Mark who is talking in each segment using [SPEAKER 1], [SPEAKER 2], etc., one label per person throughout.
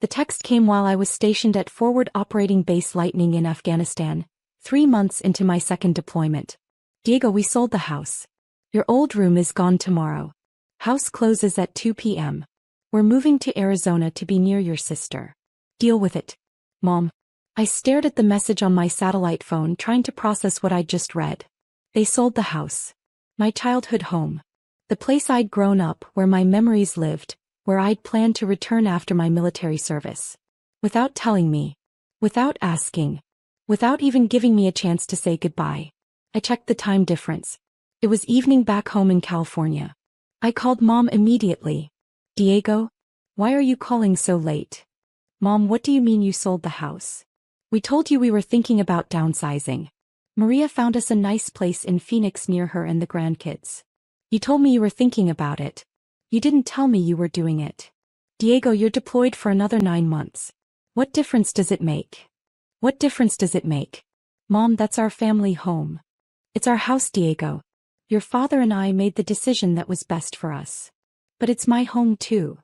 [SPEAKER 1] The text came while I was stationed at Forward Operating Base Lightning in Afghanistan, 3 months into my second deployment. Diego, we sold the house. Your old room is gone tomorrow. House closes at 2 p.m. We're moving to Arizona to be near your sister. Deal with it. Mom. I stared at the message on my satellite phone trying to process what I'd just read. They sold the house. My childhood home. The place I'd grown up, where my memories lived, where I'd planned to return after my military service. Without telling me. Without asking. Without even giving me a chance to say goodbye. I checked the time difference. It was evening back home in California. I called Mom immediately. Diego? Why are you calling so late? Mom, what do you mean you sold the house? We told you we were thinking about downsizing. Maria found us a nice place in Phoenix near her and the grandkids. You told me you were thinking about it. You didn't tell me you were doing it. Diego, you're deployed for another 9 months. What difference does it make? What difference does it make? Mom, that's our family home. It's our house, Diego. Your father and I made the decision that was best for us. But it's my home too.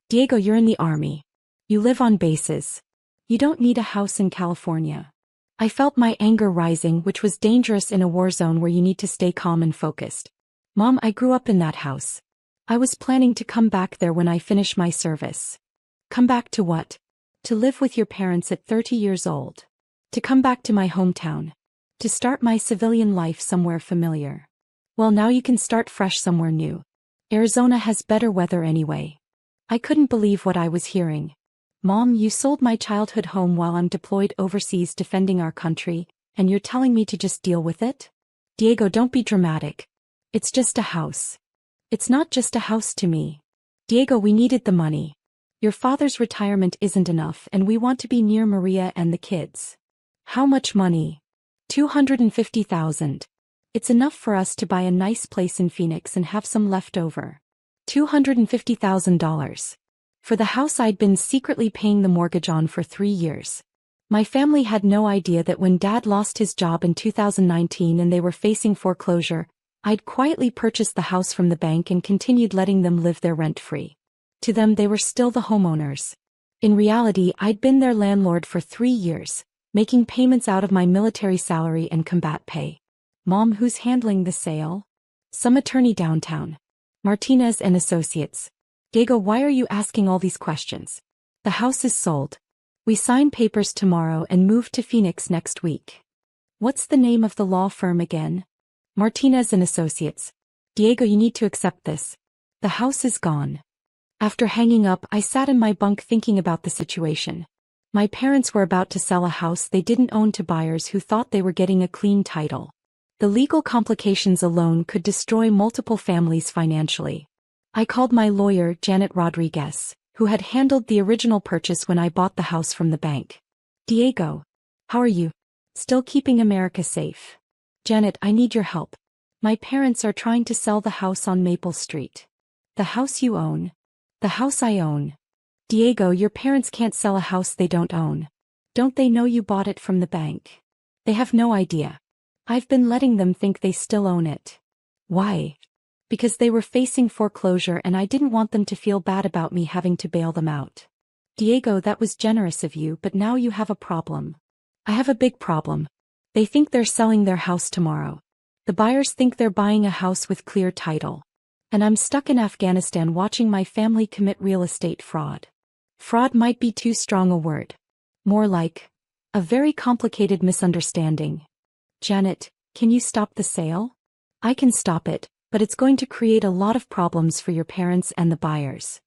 [SPEAKER 1] Diego, you're in the army. You live on bases. You don't need a house in California. I felt my anger rising, which was dangerous in a war zone where you need to stay calm and focused. Mom, I grew up in that house. I was planning to come back there when I finish my service. Come back to what? To live with your parents at 30 years old. To come back to my hometown. To start my civilian life somewhere familiar. Well, now you can start fresh somewhere new. Arizona has better weather anyway. I couldn't believe what I was hearing. Mom, you sold my childhood home while I'm deployed overseas defending our country, and you're telling me to just deal with it? Diego, don't be dramatic. It's just a house. It's not just a house to me. Diego, we needed the money. Your father's retirement isn't enough and we want to be near Maria and the kids. How much money? $250,000. It's enough for us to buy a nice place in Phoenix and have some left over. $250,000. For the house I'd been secretly paying the mortgage on for 3 years. My family had no idea that when Dad lost his job in 2019 and they were facing foreclosure, I'd quietly purchased the house from the bank and continued letting them live there rent-free. To them, they were still the homeowners. In reality, I'd been their landlord for 3 years, making payments out of my military salary and combat pay. Mom, who's handling the sale? Some attorney downtown. Martinez and Associates. Diego, why are you asking all these questions? The house is sold. We sign papers tomorrow and move to Phoenix next week. What's the name of the law firm again? Martinez and Associates. Diego, you need to accept this. The house is gone. After hanging up, I sat in my bunk thinking about the situation. My parents were about to sell a house they didn't own to buyers who thought they were getting a clean title. The legal complications alone could destroy multiple families financially. I called my lawyer, Janet Rodriguez, who had handled the original purchase when I bought the house from the bank. Diego. How are you? Still keeping America safe? Janet, I need your help. My parents are trying to sell the house on Maple Street. The house you own. The house I own. Diego, your parents can't sell a house they don't own. Don't they know you bought it from the bank? They have no idea. I've been letting them think they still own it. Why? Because they were facing foreclosure and I didn't want them to feel bad about me having to bail them out. Diego, that was generous of you, but now you have a problem. I have a big problem. They think they're selling their house tomorrow. The buyers think they're buying a house with clear title. And I'm stuck in Afghanistan watching my family commit real estate fraud. Fraud might be too strong a word. More like a very complicated misunderstanding. Janet, can you stop the sale? I can stop it, but it's going to create a lot of problems for your parents and the buyers.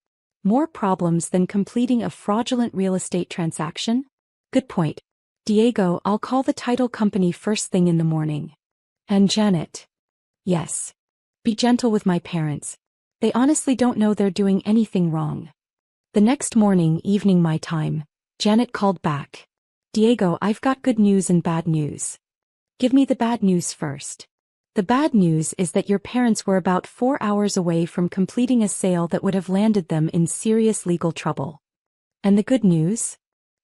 [SPEAKER 1] More problems than completing a fraudulent real estate transaction? Good point. Diego, I'll call the title company first thing in the morning. And Janet. Yes. Be gentle with my parents. They honestly don't know they're doing anything wrong. The next morning, evening my time, Janet called back. Diego, I've got good news and bad news. Give me the bad news first. The bad news is that your parents were about 4 hours away from completing a sale that would have landed them in serious legal trouble. And the good news?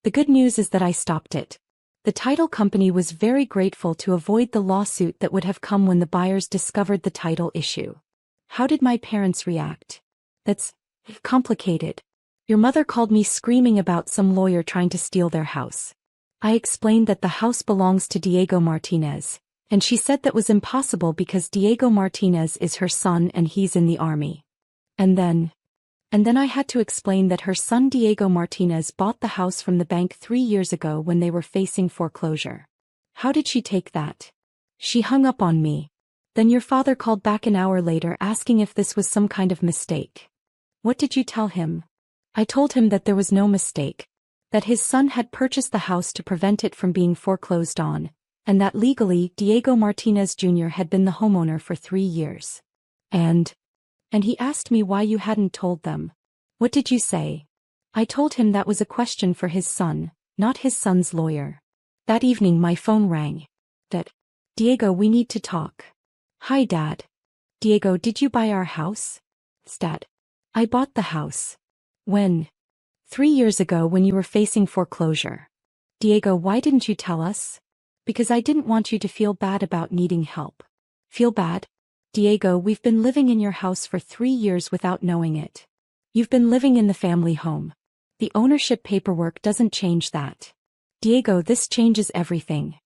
[SPEAKER 1] The good news is that I stopped it. The title company was very grateful to avoid the lawsuit that would have come when the buyers discovered the title issue. How did my parents react? That's complicated. Your mother called me screaming about some lawyer trying to steal their house. I explained that the house belongs to Diego Martinez, and she said that was impossible because Diego Martinez is her son and he's in the army. And then I had to explain that her son Diego Martinez bought the house from the bank 3 years ago when they were facing foreclosure. How did she take that? She hung up on me. Then your father called back an hour later asking if this was some kind of mistake. What did you tell him? I told him that there was no mistake, that his son had purchased the house to prevent it from being foreclosed on, and that legally Diego Martinez Jr. had been the homeowner for 3 years. And he asked me why you hadn't told them. What did you say? I told him that was a question for his son, not his son's lawyer. That evening my phone rang. Diego, we need to talk. Hi, Dad. Diego, did you buy our house? Dad. I bought the house. When? 3 years ago when you were facing foreclosure. Diego, why didn't you tell us? Because I didn't want you to feel bad about needing help. Feel bad? Diego, we've been living in your house for 3 years without knowing it. You've been living in the family home. The ownership paperwork doesn't change that. Diego, this changes everything.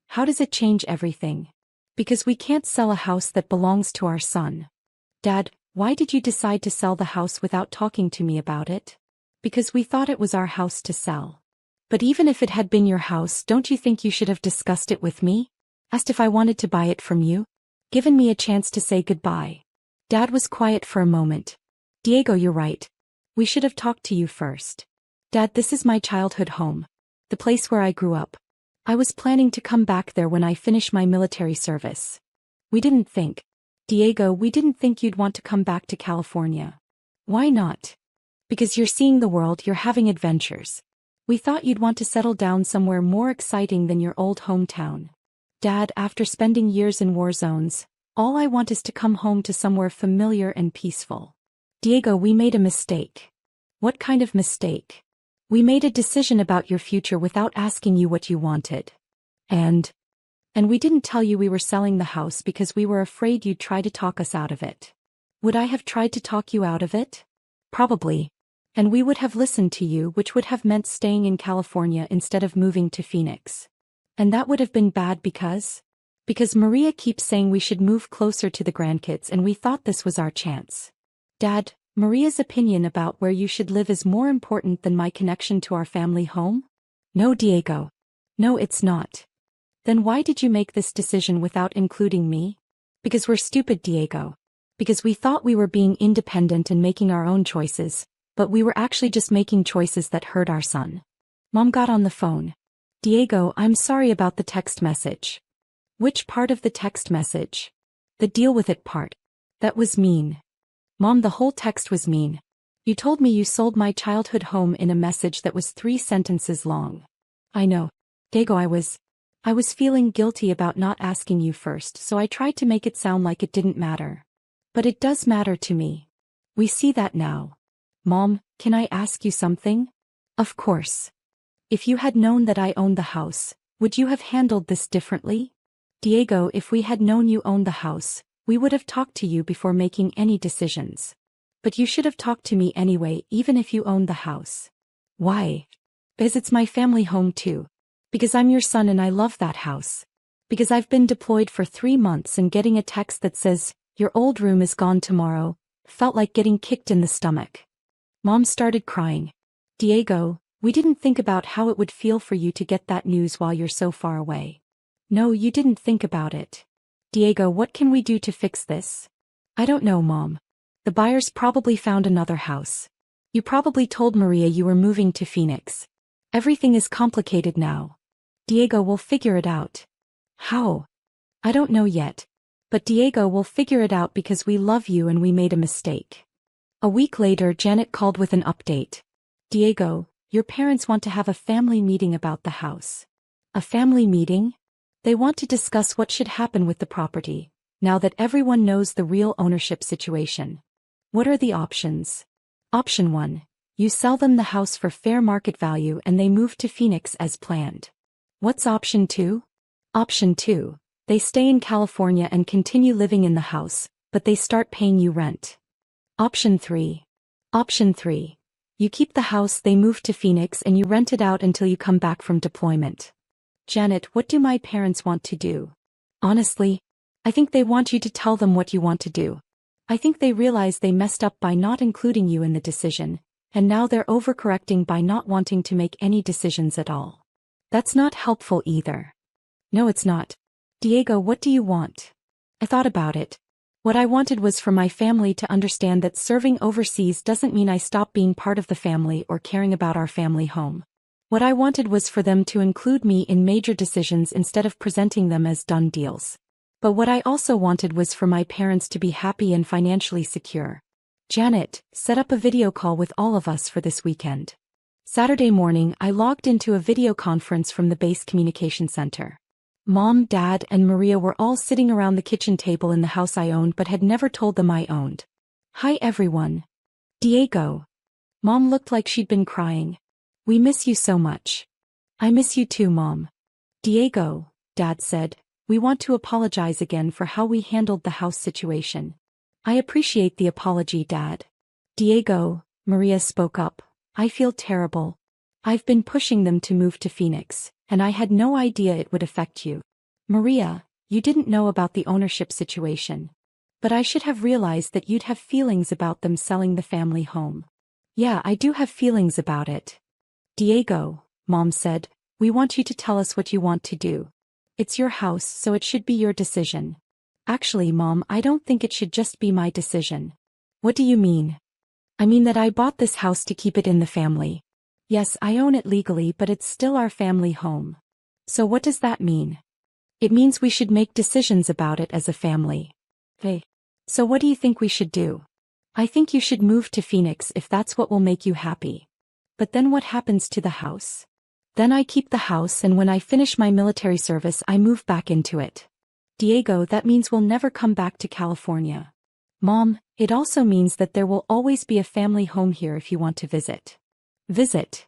[SPEAKER 1] How does it change everything? Because we can't sell a house that belongs to our son. Dad, why did you decide to sell the house without talking to me about it? Because we thought it was our house to sell. But even if it had been your house, don't you think you should have discussed it with me? Asked if I wanted to buy it from you? Given me a chance to say goodbye. Dad was quiet for a moment. Diego, you're right. We should have talked to you first. Dad, this is my childhood home. The place where I grew up. I was planning to come back there when I finish my military service. We didn't think. Diego, we didn't think you'd want to come back to California. Why not? Because you're seeing the world, you're having adventures. We thought you'd want to settle down somewhere more exciting than your old hometown. Dad, after spending years in war zones, all I want is to come home to somewhere familiar and peaceful. Diego, we made a mistake. What kind of mistake? We made a decision about your future without asking you what you wanted. And we didn't tell you we were selling the house because we were afraid you'd try to talk us out of it. Would I have tried to talk you out of it? Probably. And we would have listened to you, which would have meant staying in California instead of moving to Phoenix. And that would have been bad because Maria keeps saying we should move closer to the grandkids and we thought this was our chance. Dad, Maria's opinion about where you should live is more important than my connection to our family home? No, Diego. No, it's not. Then why did you make this decision without including me? Because we're stupid, Diego. Because we thought we were being independent and making our own choices, but we were actually just making choices that hurt our son. Mom got on the phone. Diego, I'm sorry about the text message. Which part of the text message? The deal with it part. That was mean. Mom, the whole text was mean. You told me you sold my childhood home in a message that was 3 sentences long. I know. Diego, I was feeling guilty about not asking you first, so I tried to make it sound like it didn't matter. But it does matter to me. We see that now. Mom, can I ask you something? Of course. If you had known that I owned the house, would you have handled this differently? Diego, if we had known you owned the house, we would have talked to you before making any decisions. But you should have talked to me anyway, even if you owned the house. Why? Because it's my family home too. Because I'm your son and I love that house. Because I've been deployed for 3 months and getting a text that says, your old room is gone tomorrow, felt like getting kicked in the stomach. Mom started crying. Diego, we didn't think about how it would feel for you to get that news while you're so far away. No, you didn't think about it. Diego, what can we do to fix this? I don't know, Mom. The buyers probably found another house. You probably told Maria you were moving to Phoenix. Everything is complicated now. Diego, we'll figure it out. How? I don't know yet. But Diego, we'll figure it out because we love you and we made a mistake. A week later, Janet called with an update. Diego, your parents want to have a family meeting about the house. A family meeting? They want to discuss what should happen with the property, now that everyone knows the real ownership situation. What are the options? Option 1. You sell them the house for fair market value and they move to Phoenix as planned. What's option 2? Option 2. They stay in California and continue living in the house, but they start paying you rent. Option 3. Option 3. You keep the house, they move to Phoenix, and you rent it out until you come back from deployment. Janet, what do my parents want to do? Honestly, I think they want you to tell them what you want to do. I think they realize they messed up by not including you in the decision, and now they're overcorrecting by not wanting to make any decisions at all. That's not helpful either. No, it's not. Diego, what do you want? I thought about it. What I wanted was for my family to understand that serving overseas doesn't mean I stop being part of the family or caring about our family home. What I wanted was for them to include me in major decisions instead of presenting them as done deals. But what I also wanted was for my parents to be happy and financially secure. Janet, set up a video call with all of us for this weekend. Saturday morning, I logged into a video conference from the base communication center. Mom, Dad, and Maria were all sitting around the kitchen table in the house I owned but had never told them I owned. Hi everyone. Diego. Mom looked like she'd been crying. We miss you so much. I miss you too, Mom. Diego, Dad said, we want to apologize again for how we handled the house situation. I appreciate the apology, Dad. Diego, Maria spoke up. I feel terrible. I've been pushing them to move to Phoenix, and I had no idea it would affect you. Maria, you didn't know about the ownership situation. But I should have realized that you'd have feelings about them selling the family home. Yeah, I do have feelings about it. Diego, Mom said, we want you to tell us what you want to do. It's your house, so it should be your decision. Actually, Mom, I don't think it should just be my decision. What do you mean? I mean that I bought this house to keep it in the family. Yes, I own it legally, but it's still our family home. So what does that mean? It means we should make decisions about it as a family. Hey. So what do you think we should do? I think you should move to Phoenix if that's what will make you happy. But then what happens to the house? Then I keep the house, and when I finish my military service I move back into it. Diego, that means we'll never come back to California. Mom, it also means that there will always be a family home here if you want to visit. Visit?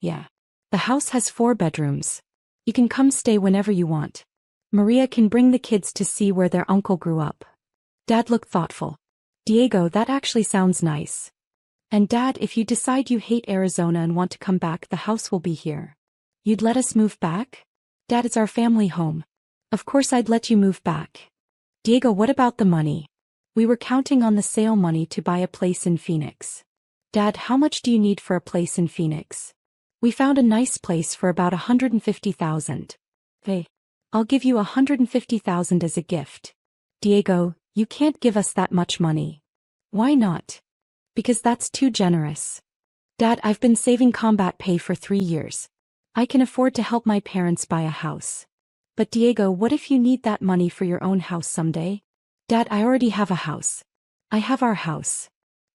[SPEAKER 1] Yeah. The house has 4 bedrooms. You can come stay whenever you want. Maria can bring the kids to see where their uncle grew up. Dad looked thoughtful. Diego, that actually sounds nice. And Dad, if you decide you hate Arizona and want to come back, the house will be here. You'd let us move back? Dad, it's our family home. Of course I'd let you move back. Diego, what about the money? We were counting on the sale money to buy a place in Phoenix. Dad, how much do you need for a place in Phoenix? We found a nice place for about $150,000. Hey, I'll give you $150,000 as a gift. Diego, you can't give us that much money. Why not? Because that's too generous. Dad, I've been saving combat pay for 3 years. I can afford to help my parents buy a house. But Diego, what if you need that money for your own house someday? Dad, I already have a house. I have our house.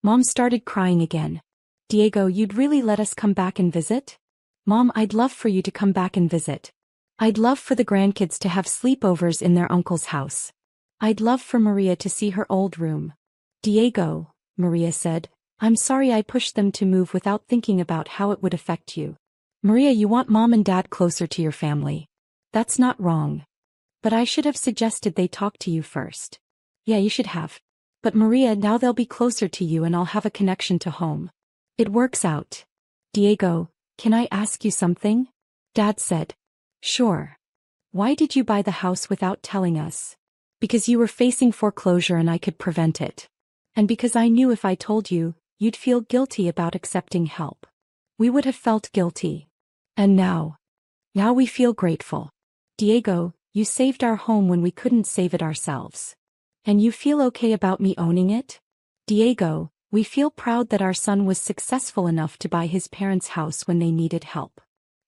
[SPEAKER 1] Mom started crying again. Diego, you'd really let us come back and visit? Mom, I'd love for you to come back and visit. I'd love for the grandkids to have sleepovers in their uncle's house. I'd love for Maria to see her old room. Diego, Maria said, I'm sorry I pushed them to move without thinking about how it would affect you. Maria, you want Mom and Dad closer to your family. That's not wrong. But I should have suggested they talk to you first. Yeah, you should have. But Maria, now they'll be closer to you and I'll have a connection to home. It works out. Diego, can I ask you something? Dad said. Sure. Why did you buy the house without telling us? Because you were facing foreclosure and I could prevent it. And because I knew if I told you, you'd feel guilty about accepting help. We would have felt guilty. And now we feel grateful. Diego, you saved our home when we couldn't save it ourselves. And you feel okay about me owning it? Diego, we feel proud that our son was successful enough to buy his parents' house when they needed help.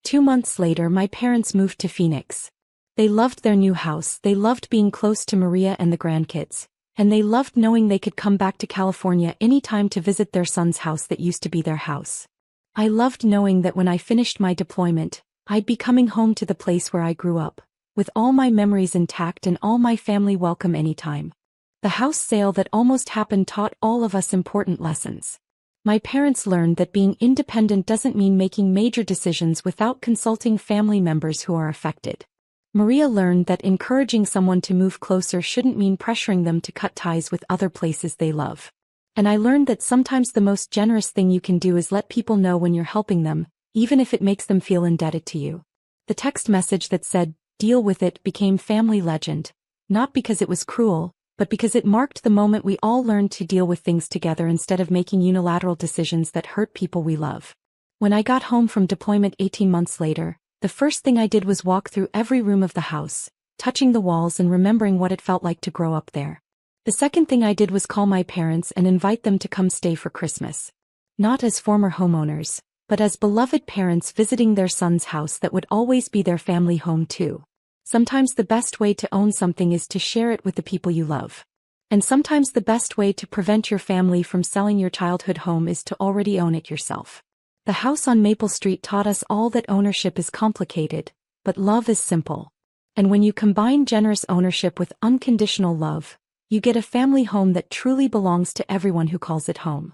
[SPEAKER 1] 2 months later, my parents moved to Phoenix. They loved their new house, they loved being close to Maria and the grandkids, and they loved knowing they could come back to California anytime to visit their son's house that used to be their house. I loved knowing that when I finished my deployment, I'd be coming home to the place where I grew up, with all my memories intact and all my family welcome anytime. The house sale that almost happened taught all of us important lessons. My parents learned that being independent doesn't mean making major decisions without consulting family members who are affected. Maria learned that encouraging someone to move closer shouldn't mean pressuring them to cut ties with other places they love. And I learned that sometimes the most generous thing you can do is let people know when you're helping them, even if it makes them feel indebted to you. The text message that said, "Deal with it," became family legend, not because it was cruel, but because it marked the moment we all learned to deal with things together instead of making unilateral decisions that hurt people we love. When I got home from deployment 18 months later, the first thing I did was walk through every room of the house, touching the walls and remembering what it felt like to grow up there. The second thing I did was call my parents and invite them to come stay for Christmas. Not as former homeowners, but as beloved parents visiting their son's house that would always be their family home too. Sometimes the best way to own something is to share it with the people you love. And sometimes the best way to prevent your family from selling your childhood home is to already own it yourself. The house on Maple Street taught us all that ownership is complicated, but love is simple. And when you combine generous ownership with unconditional love, you get a family home that truly belongs to everyone who calls it home.